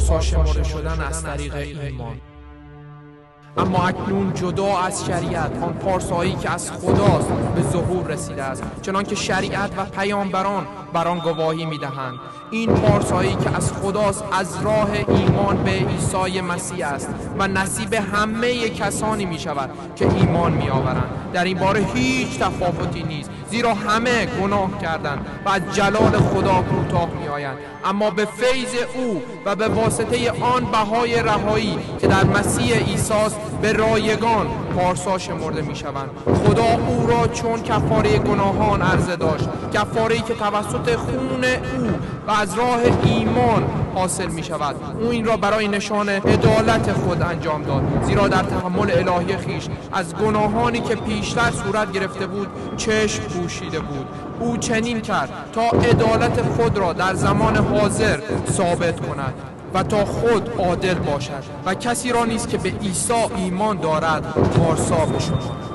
پارسا شمرده شدن از طریق ایمان. اما اکنون جدا از شریعت، آن پارسایی که از خداست به ظهور رسیده است، چنانکه شریعت و پیامبران بر آن گواهی می‌دهند. این پارسایی که از خداست از راه ایمان به عیسی مسیح است و نصیب همه کسانی می‌شود که ایمان می‌آورند. در این باره هیچ تفاوتی نیست، زیرا همه گناه کردند و از جلال خدا کوتاه می‌آیند، اما به فیض او و به واسطه آن بهای رهایی که در مسیح عیسی است به رایگان پارسا شمرده می‌شوند. خدا او را چون کفاره گناهان عرضه داشت، کفاره‌ای که توسط خون او و از راه ایمان حاصل می‌شود. او این را برای نشان عدالت خود انجام داد، زیرا در تحمل الهی خیش از گناهانی که پیشتر صورت گرفته بود چشم پوشیده بود. او چنین کرد تا عدالت خود را در زمان حاضر ثابت کند و تا خود عادل باشد و کسی را نیست که به عیسی ایمان دارد پارسا بشود.